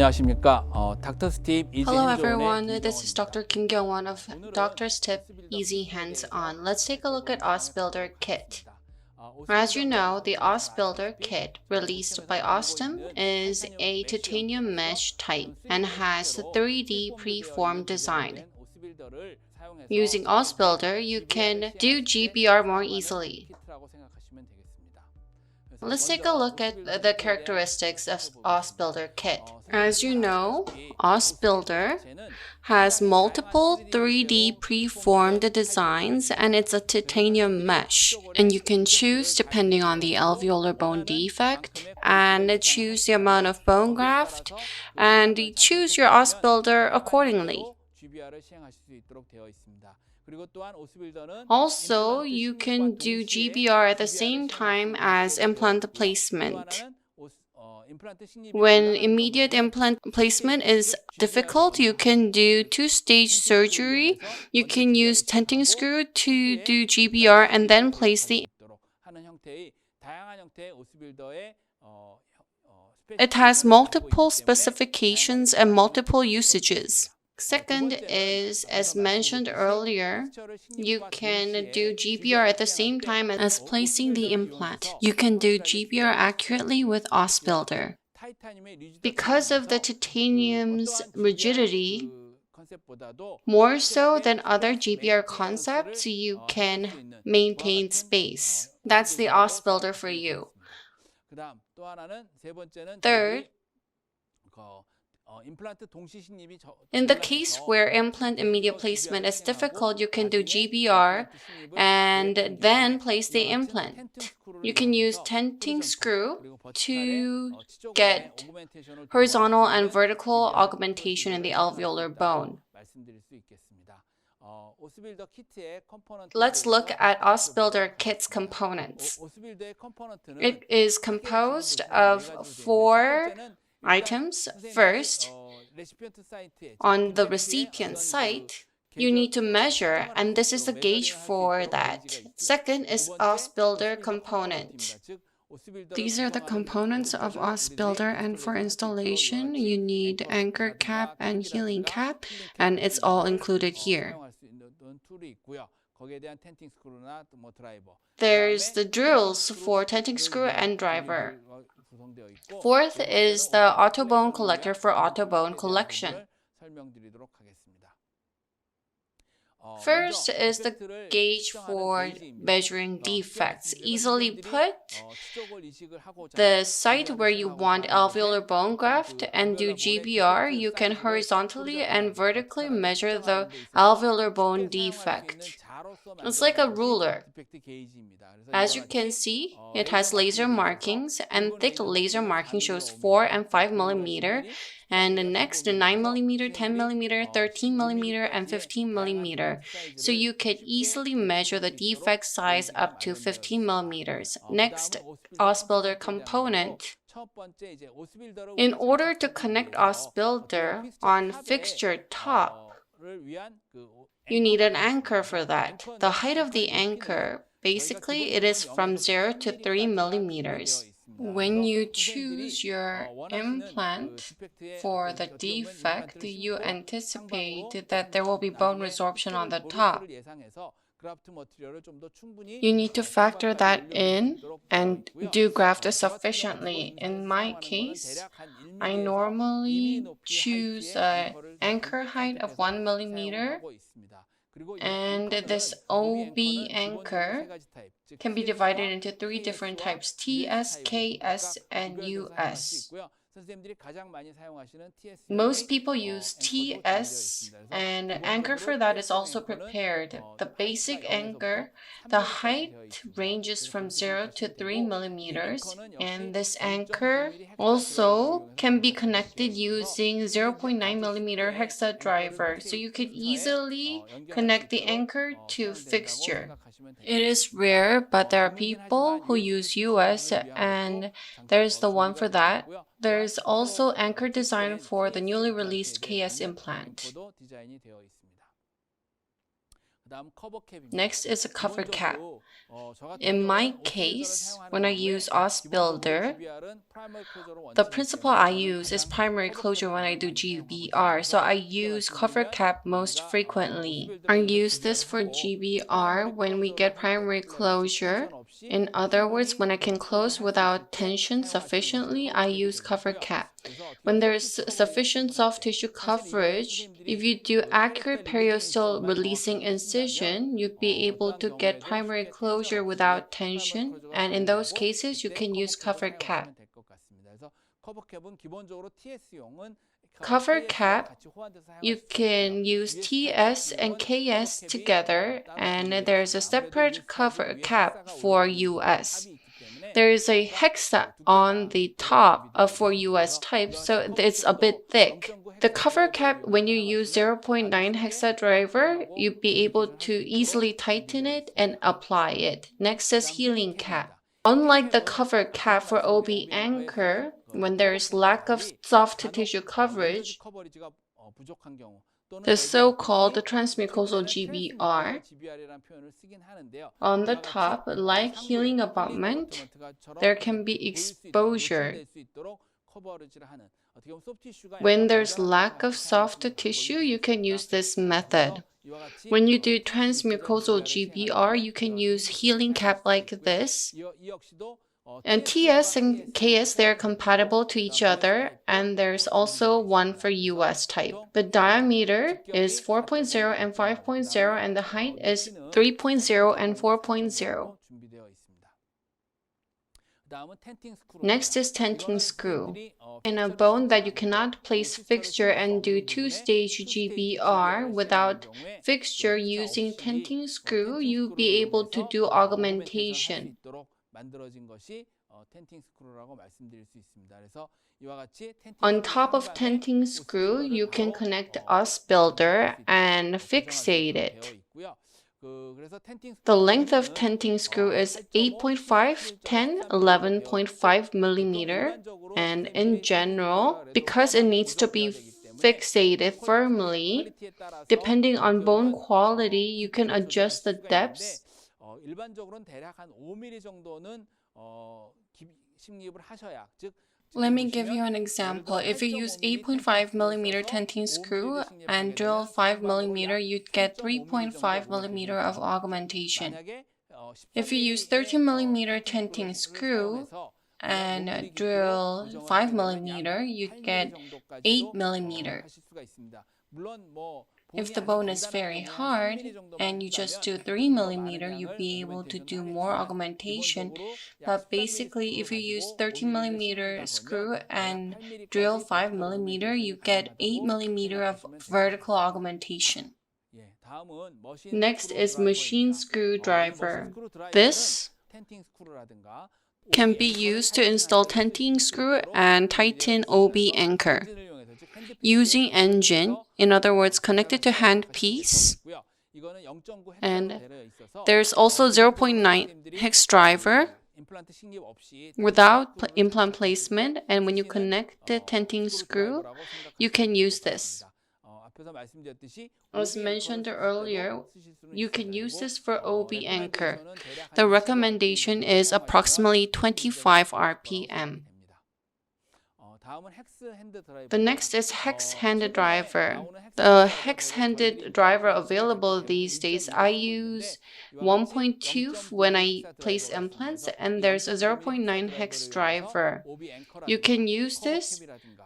안녕하십니까. 닥터스 팁 이지 Hello 핸즈온의 everyone, this is Dr. Kim Kyung-won of Doctor's Tip Easy Hands-On. Let's take a look at OssBuilder KIT. As you know, the OssBuilder KIT released by Ostem is a titanium mesh type and has a 3D preformed design. Using OssBuilder, you can do GBR more easily. Let's take a look at the characteristics of OssBuilder KIT. As you know, OssBuilder has multiple 3D preformed designs and it's a titanium mesh. And you can choose depending on the alveolar bone defect and choose the amount of bone graft and choose your OssBuilder accordingly. Also, you can do GBR at the same time as implant placement. When immediate implant placement is difficult, you can do two-stage surgery. You can use tenting screw to do GBR and then place the It has multiple specifications and multiple usages. Second is, as mentioned earlier, you can do GBR at the same time as placing the implant. You can do GBR accurately with OssBuilder. Because of the titanium's rigidity, more so than other GBR concepts, you can maintain space. That's the OssBuilder for you. Third, in the case where implant immediate placement is difficult, you can do GBR and then place the implant. You can use tenting screw to get horizontal and vertical augmentation in the alveolar bone. Let's look at OssBuilder KIT's components. It is composed of 4 items. First, on the recipient site, you need to measure, and this is the gauge for that. Second is OssBuilder component. These are the components of OssBuilder, and for installation, you need anchor cap and healing cap, and it's all included here. There's the drills for tenting screw and driver. Fourth is the autobone collector for autobone collection. First is the gauge for measuring defects. Easily put, the site where you want alveolar bone graft and do GBR, you can horizontally and vertically measure the alveolar bone defect. It's like a ruler. As you can see, it has laser markings, and thick laser marking shows 4 and 5 millimeter, and the next 9 millimeter, 10 millimeter, 13 millimeter, and 15 millimeter. So you could easily measure the defect size up to 15 millimeters. Next, OssBuilder component. In order to connect OssBuilder on fixture top, you need an anchor for that. The height of the anchor, basically, it is from 0 to 3 millimeters. When you choose your implant for the defect, you anticipate that there will be bone resorption on the top. You need to factor that in and do graft sufficiently. In my case, I normally choose an anchor height of 1 millimeter, and this OB anchor can be divided into 3 different types: TS, KS, and US. Most people use TS, and anchor for that is also prepared. The basic anchor, the height ranges from 0 to 3 millimeters, and this anchor also can be connected using 0.9 millimeter hexa driver, so you could easily connect the anchor to fixture. It is rare, but there are people who use US, and there's the one for that. There's also anchor design for the newly released KS implant. Next is a cover cap. In my case, when I use OssBuilder, the principle I use is primary closure when I do GBR, so I use cover cap most frequently. I use this for GBR when we get primary closure. In other words, when I can close without tension sufficiently, I use cover cap. When there is sufficient soft tissue coverage, if you do accurate periosteal releasing incision, you'd be able to get primary closure without tension, and in those cases, you can use cover cap. Cover cap, you can use TS and KS together, and there's a separate cover cap for US. There is a hexa on the top for US type, so it's a bit thick. The cover cap, when you use 0.9 hexa driver, you'll be able to easily tighten it and apply it. Next is healing cap. Unlike the cover cap for OB anchor, when there is lack of soft tissue coverage, the so-called transmucosal GBR, on the top, like healing abutment, there can be exposure. When there's lack of soft tissue, you can use this method. When you do transmucosal GBR, you can use healing cap like this. And TS and KS, they're compatible to each other, and there's also one for US type. The diameter is 4.0 and 5.0, and the height is 3.0 and 4.0. Next is tenting screw. In a bone that you cannot place fixture and do two-stage GBR without fixture using tenting screw, you'll be able to do augmentation. On top of tenting screw, you can connect OssBuilder and fixate it. The length of tenting screw is 8.5, 10, 11.5 millimeter, and in general, because it needs to be fixated firmly, depending on bone quality, you can adjust the depths. Let me give you an example. If you use 8.5 millimeter tenting screw and drill 5 millimeter, you'd get 3.5 millimeter of augmentation. If you use 13 millimeter tenting screw and drill 5 millimeter, you'd get 8 millimeter. If the bone is very hard and you just do 3 millimeter, you'll be able to do more augmentation. But basically, if you use 13 millimeter screw and drill 5 millimeter, you get 8 millimeter of vertical augmentation. Next is machine screwdriver. This can be used to install tenting screw and tighten OB anchor. Using engine, in other words, connected to handpiece, and there's also 0.9 hex driver without implant placement, and when you connect the tenting screw, you can use this. As mentioned earlier, you can use this for OB anchor. The recommendation is approximately 25 RPM. The next is hex-handed driver. The hex-handed driver available these days, I use 1.2 when I place implants, and there's a 0.9 hex driver. You can use this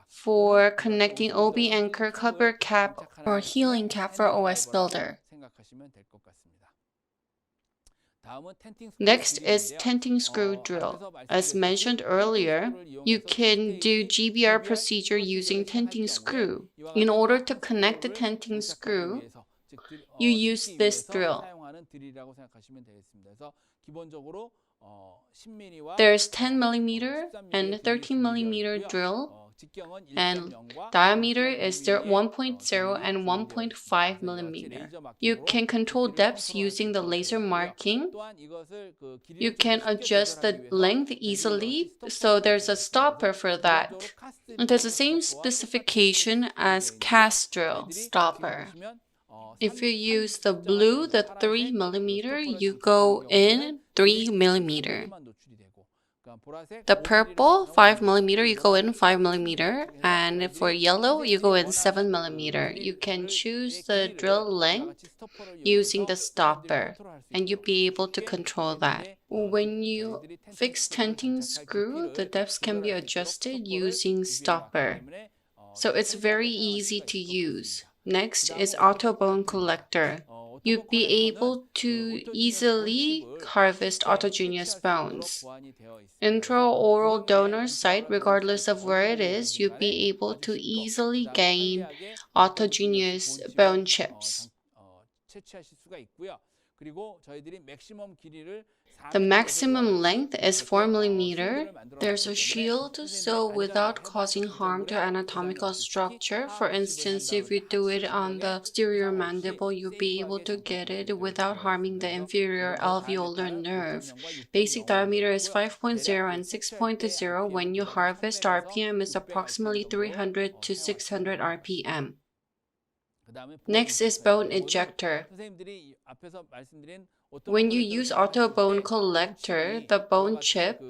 for connecting OB anchor, cover cap, or healing cap for OssBuilder. Next is tenting screw drill. As mentioned earlier, you can do GBR procedure using tenting screw. In order to connect the tenting screw, you use this drill. There's 10 millimeter and 13 millimeter drill, and diameter is 1.0 and 1.5 millimeter. You can control depths using the laser marking. You can adjust the length easily, so there's a stopper for that. It has the same specification as cast drill stopper. If you use the blue, the 3mm, you go in 3mm. The purple, 5mm, you go in 5mm. And for yellow, you go in 7mm. You can choose the drill length using the stopper, and you'll be able to control that. When you fix tenting screw, the depths can be adjusted using stopper. So it's very easy to use. Next is auto bone collector. You'd be able to easily harvest autogenous bones. Intraoral donor site, regardless of where it is, you'd be able to easily gain autogenous bone chips. The maximum length is 4mm. There's a shield, so without causing harm to anatomical structure, for instance, if you do it on the posterior mandible, you'll be able to get it without harming the inferior alveolar nerve. Basic diameter is 5.0 and 6.0. When you harvest, RPM is approximately 300 to 600 RPM. Next is bone ejector. When you use auto bone collector, the bone chip,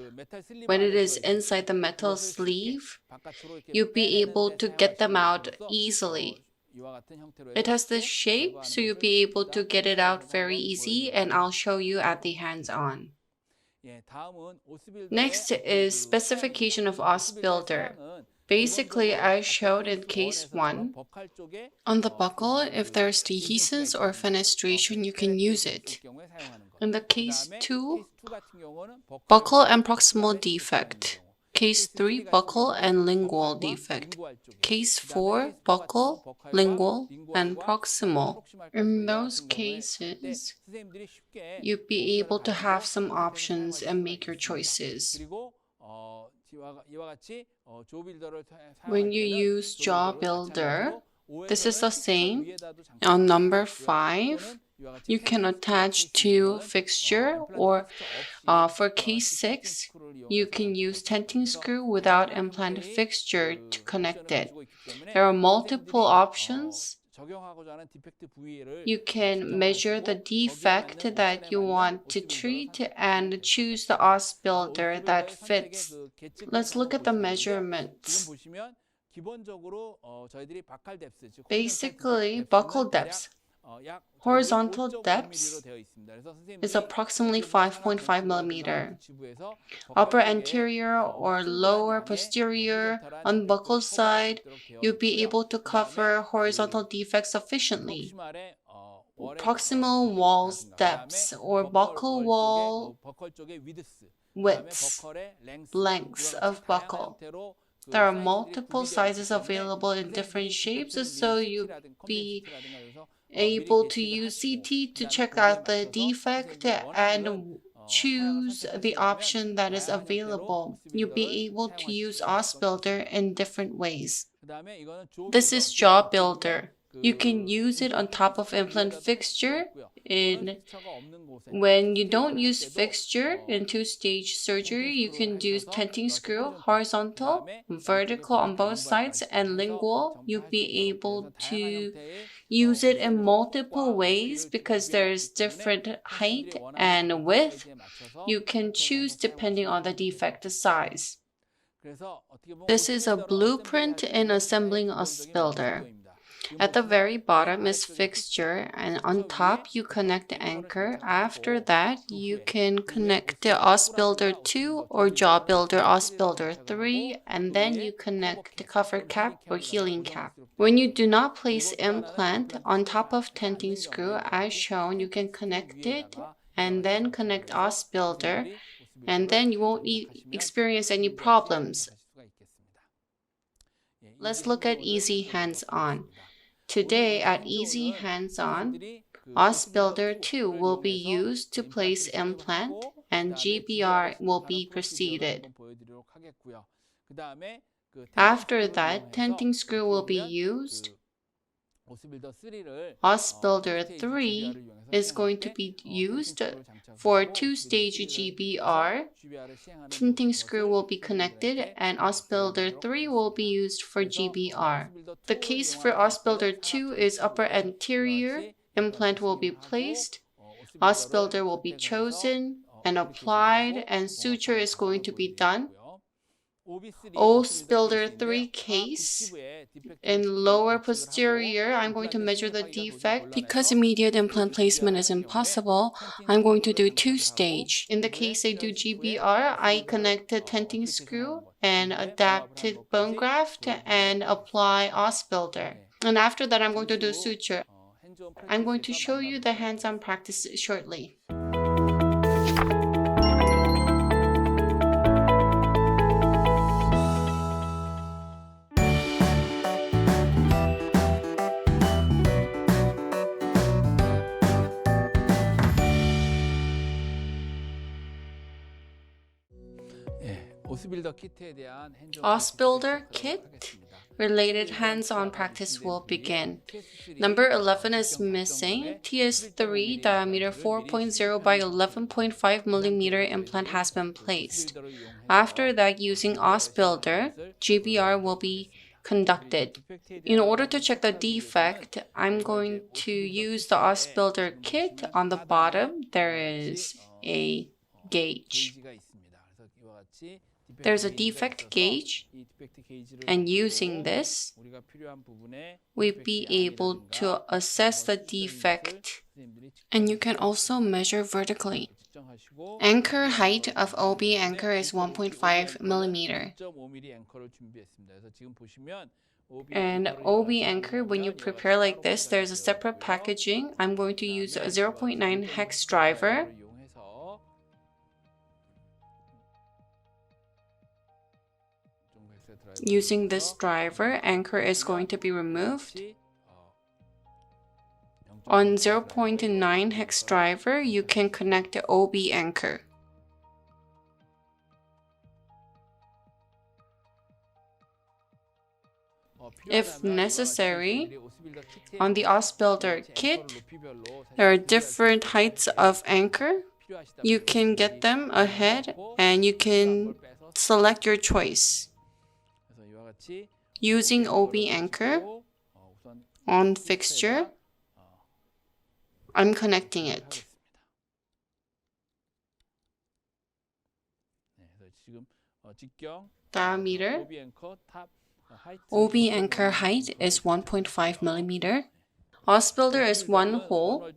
when it is inside the metal sleeve, you'll be able to get them out easily. It has this shape, so you'll be able to get it out very easy, and I'll show you at the hands-on. Next is specification of OssBuilder. Basically, I showed in case 1. On the buckle, if there's dehiscence or fenestration, you can use it. In the case 2, buckle and proximal defect. Case 3, buckle and lingual defect. Case 4, buckle, lingual, and proximal. In those cases, you'd be able to have some options and make your choices. When you use GBR, this is the same. On number 5, you can attach to fixture, or for case 6, you can use tenting screw without implant fixture to connect it. There are multiple options. You can measure the defect that you want to treat and choose the OssBuilder that fits. Let's look at the measurements. Basically, buckle depth. Horizontal depth is approximately 5.5mm. Upper anterior or lower posterior on buckle side, you'll be able to cover horizontal defects sufficiently. Proximal walls depths or buckle wall widths, lengths of buckle. There are multiple sizes available in different shapes, so you'll be able to use CT to check out the defect and choose the option that is available. You'll be able to use OssBuilder in different ways. This is GBR. You can use it on top of implant fixture. When you don't use fixture in 2-stage surgery, you can use tenting screw, horizontal, vertical on both sides, and lingual. You'll be able to use it in multiple ways because there's different height and width. You can choose depending on the defect size. This is a blueprint in assembling OssBuilder. At the very bottom is fixture, and on top you connect the anchor. After that, you can connect the OssBuilder 2 or GBR OssBuilder 3, and then you connect the cover cap or healing cap. When you do not place implant on top of tenting screw as shown, you can connect it and then connect OssBuilder, and then you won't experience any problems. Let's look at easy hands-on. Today at Easy Hands-On, OssBuilder 2 will be used to place implant and GBR will be preceded. After that, tenting screw will be used OssBuilder 3 is going to be used for two-stage GBR. Tinting screw will be connected and OssBuilder 3 will be used for GBR. The case for OssBuilder 2 is upper anterior. Implant will be placed. OssBuilder will be chosen and applied, and suture is going to be done. OssBuilder 3 case in lower posterior, I'm going to measure the defect. Because immediate implant placement is impossible, I'm going to do two-stage. In the case I do GBR, I connect the tenting screw and adapted bone graft and apply OssBuilder. And after that, I'm going to do suture. I'm going to show you the hands-on practice shortly. OssBuilder KIT related hands-on practice will begin. Number 11 is missing. TS3 diameter 4.0 by 11.5 millimeter implant has been placed. After that, using OssBuilder, GBR will be conducted. In order to check the defect, I'm going to use the OssBuilder KIT. On the bottom, there is a gauge. There's a defect gauge, and using this, we'd be able to assess the defect. And you can also measure vertically. Anchor height of OB anchor is 1.5 millimeter. And OB anchor, when you prepare like this, there's a separate packaging. I'm going to use a 0.9 hex driver. Using this driver, anchor is going to be removed. On 0.9 hex driver, you can connect the OB anchor. If necessary, on the OssBuilder KIT, there are different heights of anchor. You can get them ahead and you can select your choice. Using OB anchor on fixture, I'm connecting it. Diameter. OB anchor height is 1.5 millimeter. OssBuilder is one hole.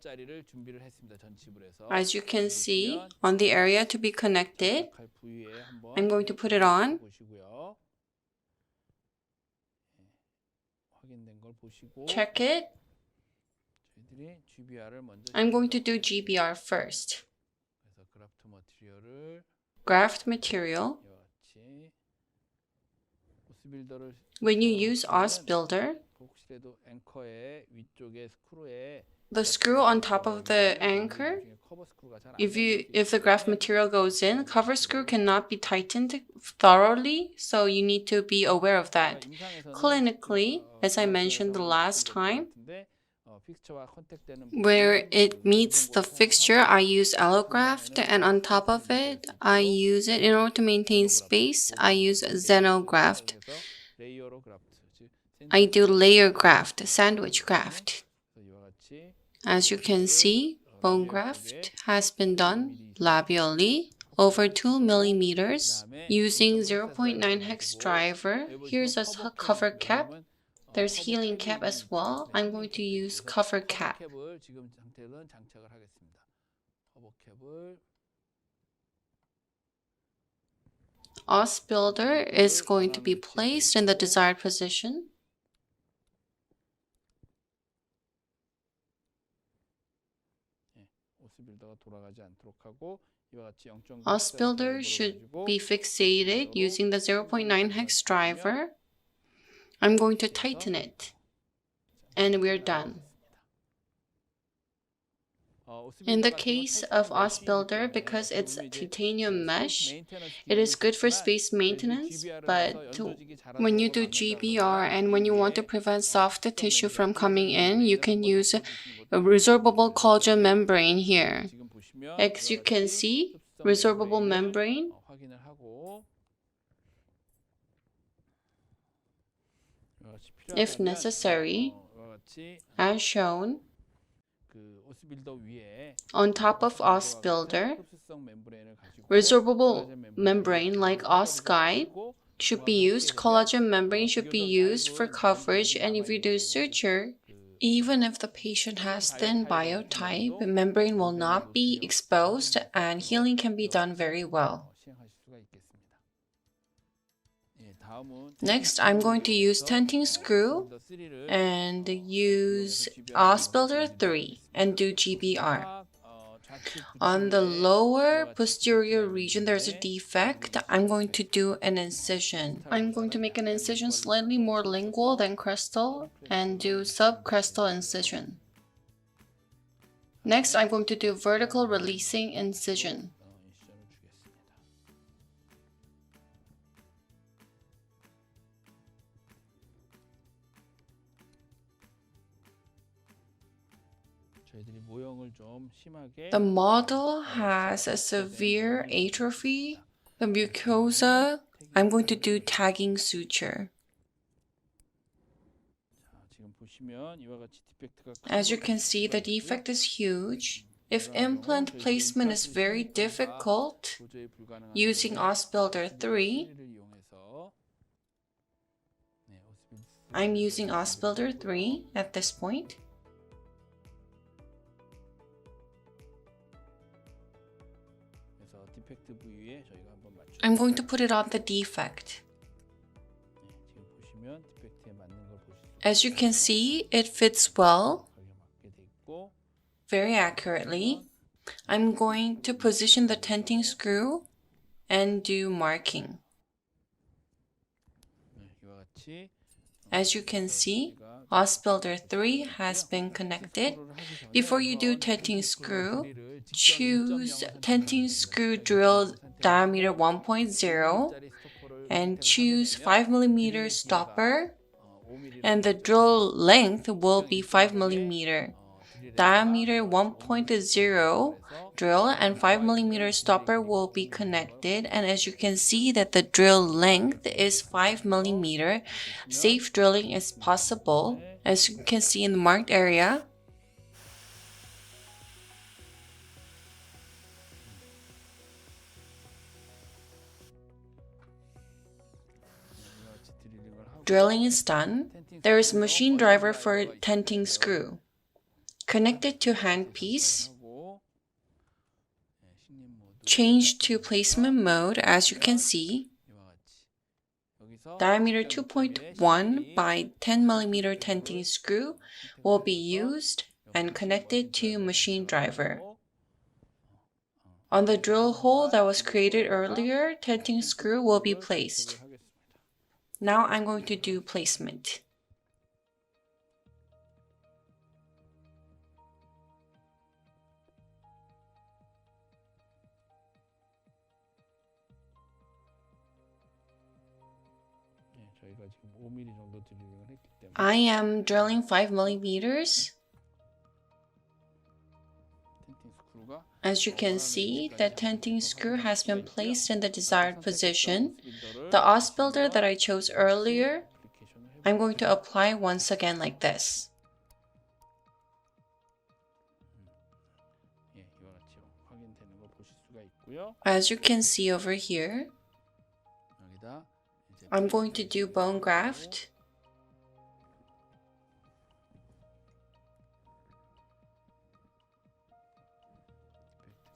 As you can see, on the area to be connected, I'm going to put it on. Check it. I'm going to do GBR first. Graft material. When you use OssBuilder, the screw on top of the anchor, if the graft material goes in, cover screw cannot be tightened thoroughly, so you need to be aware of that. Clinically, as I mentioned the last time, where it meets the fixture, I use allograft, and on top of it, I use it in order to maintain space. I use xenograft. I do layer graft, sandwich graft. As you can see, bone graft has been done labially over 2 millimeters using 0.9 hex driver. Here's a cover cap. There's healing cap as well. I'm going to use cover cap. OssBuilder is going to be placed in the desired position. OssBuilder should be fixated using the 0.9 hex driver. I'm going to tighten it, and we're done. In the case of OssBuilder, because it's titanium mesh, it is good for space maintenance, but when you do GBR and when you want to prevent soft tissue from coming in, you can use a resorbable collagen membrane here. As you can see, resorbable membrane, if necessary, as shown, on top of OssBuilder, resorbable membrane like OssGuide should be used. Collagen membrane should be used for coverage, and if you do suture, even if the patient has thin biotype, membrane will not be exposed and healing can be done very well. Next, I'm going to use tenting screw and use OssBuilder 3 and do GBR. On the lower posterior region, there's a defect. I'm going to do an incision. I'm going to make an incision slightly more lingual than crestal and do subcrestal incision. Next, I'm going to do vertical releasing incision. The model has a severe atrophy. The mucosa, I'm going to do tagging suture. As you can see, the defect is huge. If implant placement is very difficult, using OssBuilder 3, I'm using OssBuilder 3 at this point. I'm going to put it on the defect. As you can see, it fits well, very accurately. I'm going to position the tenting screw and do marking. As you can see, OssBuilder 3 has been connected. Before you do tenting screw, choose tenting screw drill diameter 1.0 and choose 5mm stopper, and the drill length will be 5mm. Diameter 1.0 drill and 5mm stopper will be connected, and as you can see that the drill length is 5mm. Safe drilling is possible, as you can see in the marked area. Drilling is done. There is a machine driver for tenting screw. Connected to handpiece. Change to placement mode, as you can see. Diameter 2.1 by 10mm tenting screw will be used and connected to machine driver. On the drill hole that was created earlier, tenting screw will be placed. Now I'm going to do placement. I am drilling 5mm. As you can see, the tenting screw has been placed in the desired position. The OssBuilder that I chose earlier, I'm going to apply once again like this. As you can see over here, I'm going to do bone graft.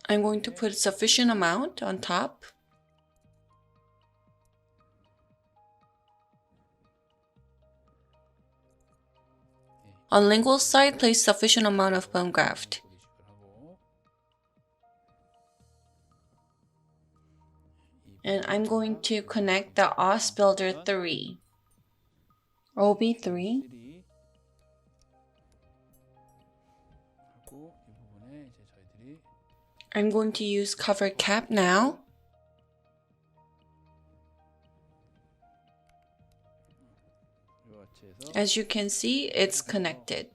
I'm going to put sufficient amount on top. On lingual side, place sufficient amount of bone graft. And I'm going to connect the OssBuilder 3, OB3. I'm going to use cover cap now. As you can see, it's connected.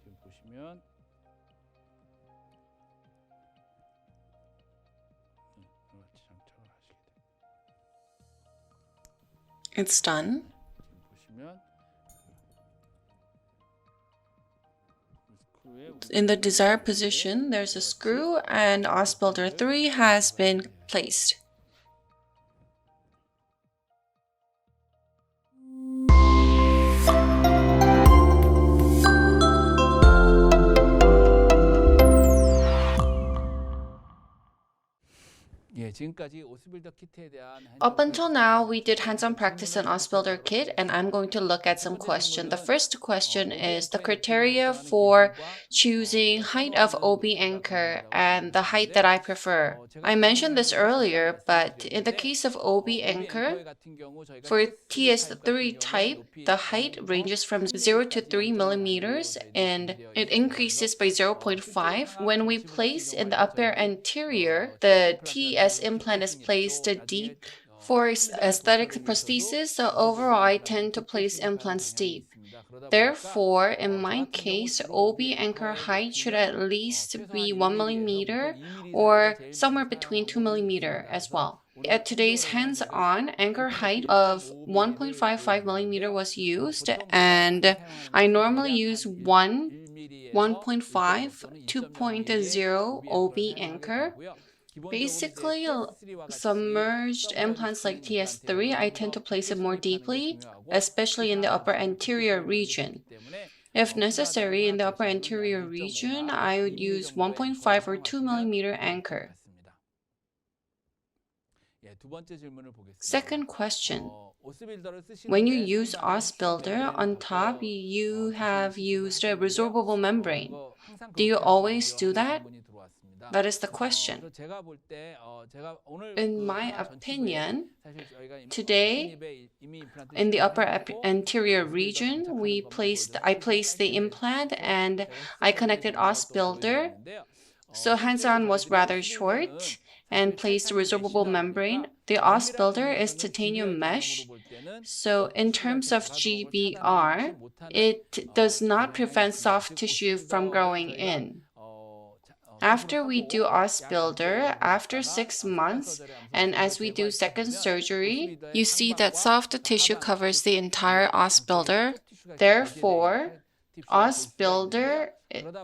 It's done. In the desired position, there's a screw and OssBuilder 3 has been placed. Up until now, we did hands-on practice on OssBuilder KIT, and I'm going to look at some questions. The first question is the criteria for choosing height of OB anchor and the height that I prefer. I mentioned this earlier, but in the case of OB anchor, for TS3 type, the height ranges from 0 to 3 millimeters, and it increases by 0.5. When we place in the upper anterior, the TS implant is placed deep. For aesthetic prosthesis, so overall I tend to place implants deep. Therefore, in my case, OB anchor height should at least be 1 millimeter or somewhere between 2 millimeter as well. At today's hands-on, anchor height of 1.55 millimeter was used, and I normally use 1.5, 2.0 OB anchor. Basically, submerged implants like TS3, I tend to place it more deeply, especially in the upper anterior region. If necessary, in the upper anterior region, I would use 1.5 or 2 millimeter anchor. Second question. When you use OssBuilder, on top you have used a resorbable membrane. Do you always do that? That is the question. In my opinion, today in the upper anterior region, I placed the implant and I connected OssBuilder. So hands-on was rather short and placed a resorbable membrane. The OssBuilder is titanium mesh. So in terms of GBR, it does not prevent soft tissue from growing in. After we do OssBuilder, after 6 months, and as we do second surgery, you see that soft tissue covers the entire OssBuilder. Therefore, OssBuilder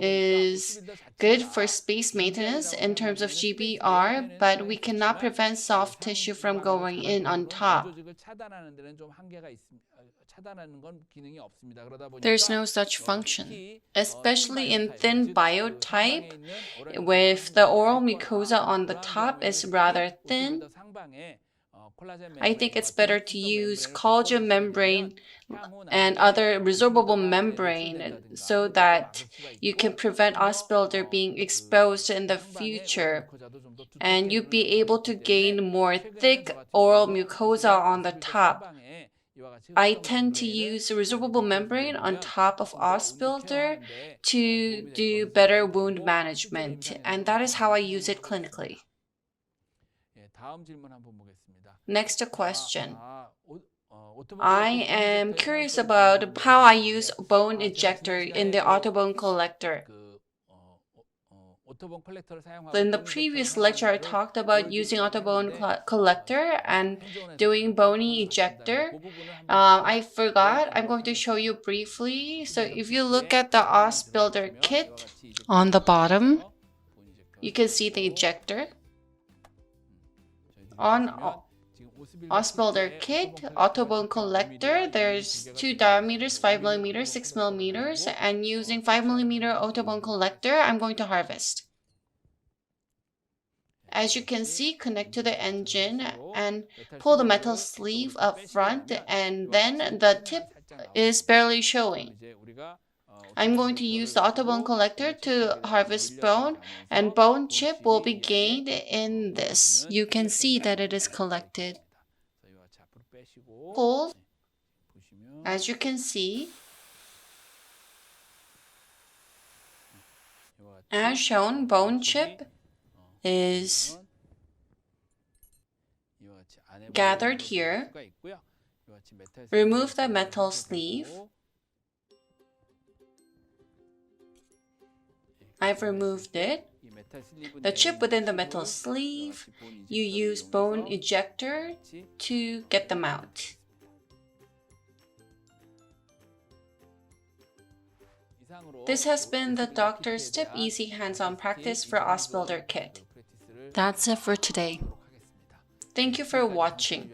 is good for space maintenance in terms of GBR, but we cannot prevent soft tissue from going in on top. There's no such function, especially in thin biotype, with the oral mucosa on the top is rather thin. I think it's better to use collagen membrane and other resorbable membrane so that you can prevent OssBuilder being exposed in the future, and you'd be able to gain more thick oral mucosa on the top. I tend to use a resorbable membrane on top of OssBuilder to do better wound management, and that is how I use it clinically. Next question. I am curious about how I use bone ejector in the autobone collector. In the previous lecture, I talked about using autobone collector and doing bony ejector. I forgot. I'm going to show you briefly. So if you look at the OssBuilder kit on the bottom, you can see the ejector. On OssBuilder kit, autobone collector, there's 2 diameters, 5 millimeters, 6 millimeters, and using 5 millimeter autobone collector, I'm going to harvest. As you can see, connect to the engine and pull the metal sleeve up front, and then the tip is barely showing. I'm going to use the autobone collector to harvest bone, and bone chip will be gained in this. You can see that it is collected. Pull, as you can see, as shown, bone chip is gathered here. Remove the metal sleeve. I've removed it. The chip within the metal sleeve, you use bone ejector to get them out. This has been the Doctor's Tip Easy Hands-on Practice for OssBuilder KIT. That's it for today. Thank you for watching.